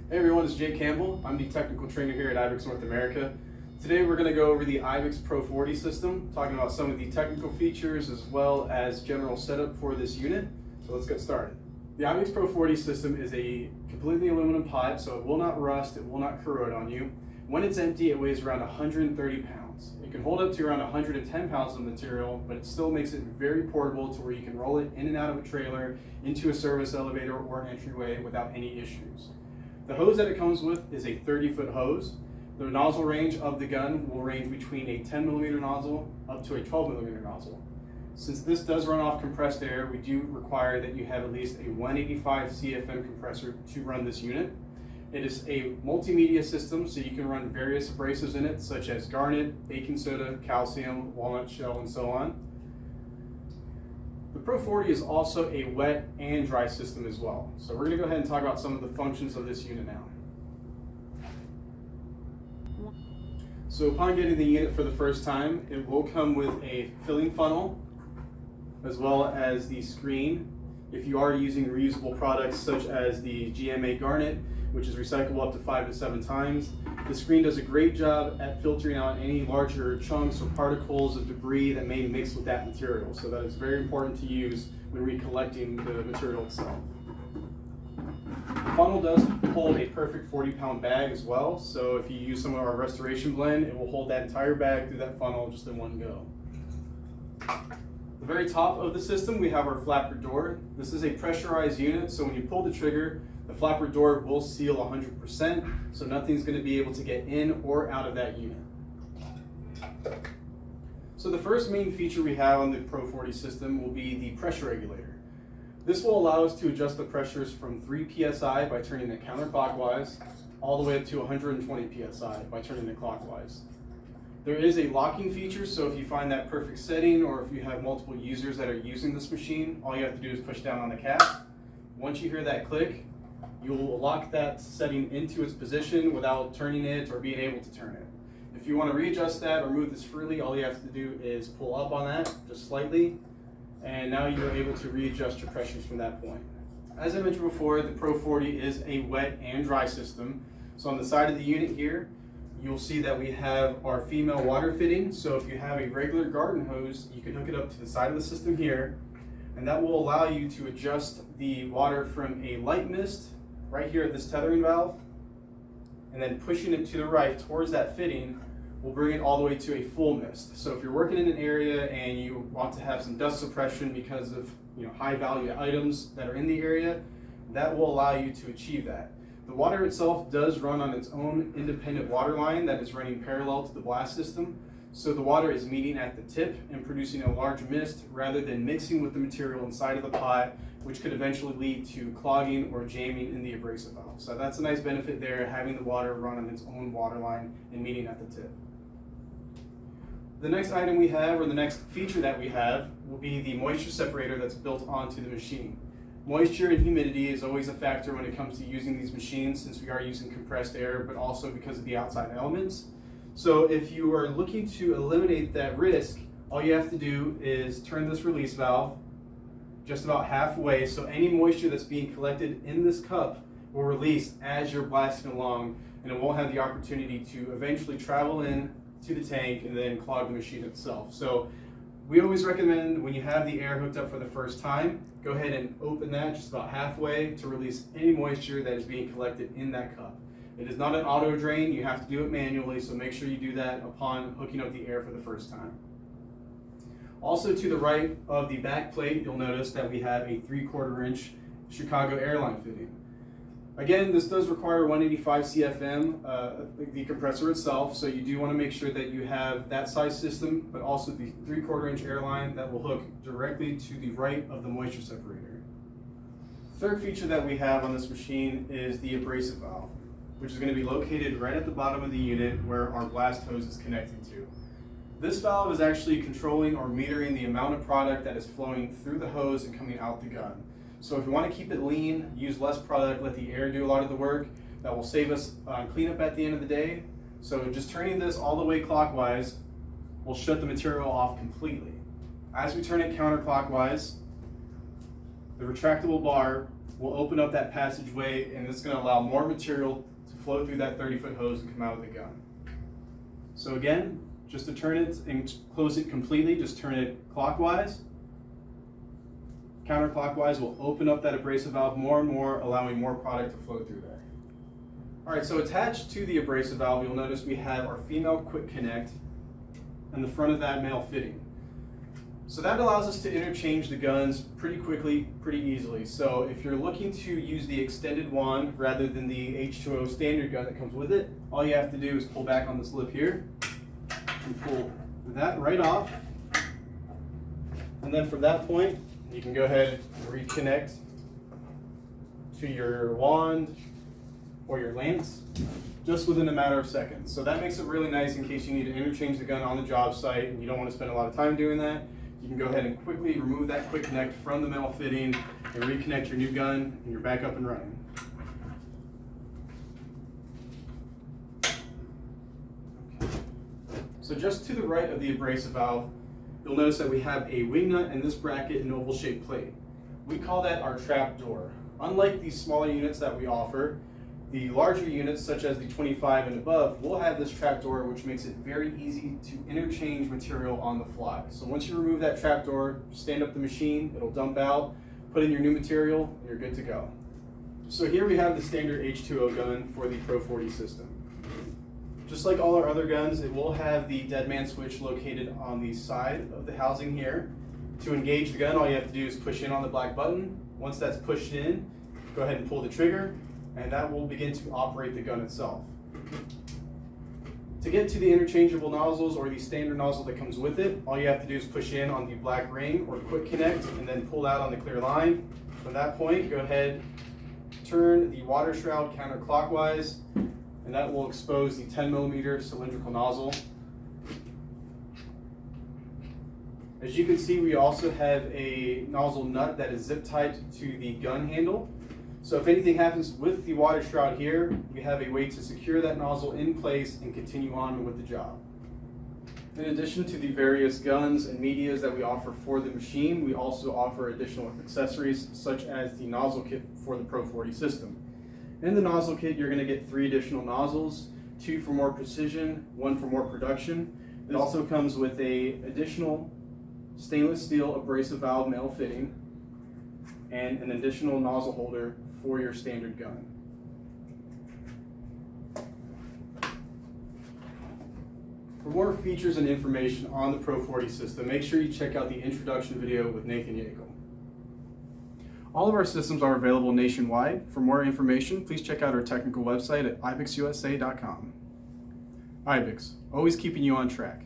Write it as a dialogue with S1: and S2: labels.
S1: Hey everyone, it's Jake Campbell. I'm the technical trainer here at IBIX North America. Today we're going to go over the IBIX Pro 40 system, talking about some of the technical features as well as general setup for this unit. So let's get started. The IBIX Pro 40 system is a completely aluminum pipe, so it will not rust, it will not corrode on you. When it's empty, it weighs around 130 pounds. It can hold up to around 110 pounds of material, but it still makes it very portable to where you can roll it in and out of a trailer, into a service elevator or entryway without any issues. The hose that it comes with is a 30-foot hose. The nozzle range of the gun will range between a 10mm nozzle up to a 12mm nozzle. Since this does run off compressed air, we do require that you have at least a 185 CFM compressor to run this unit. It is a multimedia system, so you can run various abrasives in it, such as garnet, baking soda, calcium, walnut shell, and so on. The Pro 40 is also a wet and dry system as well. So we're going to go ahead and talk about some of the functions of this unit now. So upon getting the unit for the first time, it will come with a filling funnel as well as the screen. If you are using reusable products such as the GMA garnet, which is recyclable up to 5 to 7 times, the screen does a great job at filtering out any larger chunks or particles of debris that may mix with that material. So that is very important to use when recollecting the material itself. The funnel does hold a perfect 40-pound bag as well. So if you use some of our restoration blend, it will hold that entire bag through that funnel just in one go. The very top of the system, we have our flapper door. This is a pressurized unit, so when you pull the trigger, the flapper door will seal 100%, so nothing's going to be able to get in or out of that unit. So the first main feature we have on the Pro 40 system will be the pressure regulator. This will allow us to adjust the pressures from 3 psi by turning it counterclockwise, all the way up to 120 psi by turning it clockwise. There is a locking feature, so if you find that perfect setting or if you have multiple users that are using this machine, all you have to do is push down on the cap. Once you hear that click, you will lock that setting into its position without turning it or being able to turn it. If you want to readjust that or move this freely, all you have to do is pull up on that just slightly, and now you're able to readjust your pressures from that point. As I mentioned before, the Pro 40 is a wet and dry system. So on the side of the unit here, you'll see that we have our female water fitting. So if you have a regular garden hose, you can hook it up to the side of the system here, and that will allow you to adjust the water from a light mist right here at this tethering valve, and then pushing it to the right towards that fitting will bring it all the way to a full mist. So if you're working in an area and you want to have some dust suppression because of high value items that are in the area, that will allow you to achieve that. The water itself does run on its own independent water line that is running parallel to the blast system. So the water is meeting at the tip and producing a large mist rather than mixing with the material inside of the pot, which could eventually lead to clogging or jamming in the abrasive valve. So that's a nice benefit there, having the water run on its own water line and meeting at the tip. The next item we have, or the next feature that we have, will be the moisture separator that's built onto the machine. Moisture and humidity is always a factor when it comes to using these machines, since we are using compressed air, but also because of the outside elements. So if you are looking to eliminate that risk, all you have to do is turn this release valve just about halfway, so any moisture that's being collected in this cup will release as you're blasting along, and it won't have the opportunity to eventually travel in to the tank and then clog the machine itself. So we always recommend, when you have the air hooked up for the first time, go ahead and open that just about halfway to release any moisture that is being collected in that cup. It is not an auto drain, you have to do it manually, so make sure you do that upon hooking up the air for the first time. Also to the right of the back plate, you'll notice that we have a 3/4 inch Chicago airline fitting. Again, this does require 185 CFM, the compressor itself, so you do want to make sure that you have that size system, but also the 3/4 inch airline that will hook directly to the right of the moisture separator. The third feature that we have on this machine is the abrasive valve, which is going to be located right at the bottom of the unit where our blast hose is connecting to. This valve is actually controlling or metering the amount of product that is flowing through the hose and coming out the gun. So if you want to keep it lean, use less product, let the air do a lot of the work, that will save us cleanup at the end of the day. So just turning this all the way clockwise will shut the material off completely. As we turn it counterclockwise, the retractable bar will open up that passageway, and it's going to allow more material to flow through that 30-foot hose and come out of the gun. So again, just to turn it and close it completely, just turn it clockwise. Counterclockwise will open up that abrasive valve more and more, allowing more product to flow through there. All right, so attached to the abrasive valve, you'll notice we have our female quick connect and the front of that male fitting. So that allows us to interchange the guns pretty quickly, pretty easily. So if you're looking to use the extended wand rather than the H2O standard gun that comes with it, all you have to do is pull back on this lip here and pull that right off. And then from that point, you can go ahead and reconnect to your wand or your lance just within a matter of seconds. So that makes it really nice in case you need to interchange the gun on the job site and you don't want to spend a lot of time doing that. You can go ahead and quickly remove that quick connect from the metal fitting and reconnect your new gun, and you're back up and running. So just to the right of the abrasive valve, you'll notice that we have a wing nut and this bracket and oval shaped plate. We call that our trap door. Unlike these smaller units that we offer, the larger units, such as the 25 and above, will have this trap door, which makes it very easy to interchange material on the fly. So once you remove that trap door, stand up the machine, it'll dump out, put in your new material, and you're good to go. So here we have the standard H2O gun for the Pro 40 system. Just like all our other guns, it will have the dead man switch located on the side of the housing here. To engage the gun, all you have to do is push in on the black button. Once that's pushed in, go ahead and pull the trigger, and that will begin to operate the gun itself. To get to the interchangeable nozzles or the standard nozzle that comes with it, all you have to do is push in on the black ring or quick connect and then pull out on the clear line. From that point, go ahead, turn the water shroud counterclockwise, and that will expose the 10mm cylindrical nozzle. As you can see, we also have a nozzle nut that is zip tied to the gun handle. So if anything happens with the water shroud here, we have a way to secure that nozzle in place and continue on with the job. In addition to the various guns and medias that we offer for the machine, we also offer additional accessories such as the nozzle kit for the Pro 40 system. In the nozzle kit, you're going to get 3 additional nozzles, 2 for more precision, 1 for more production. It also comes with an additional stainless steel abrasive valve male fitting and an additional nozzle holder for your standard gun. For more features and information on the Pro 40 system, make sure you check out the introduction video with Nathan Yeakel. All of our systems are available nationwide. For more information, please check out our technical website at ibixusa.com. IBIX, always keeping you on track.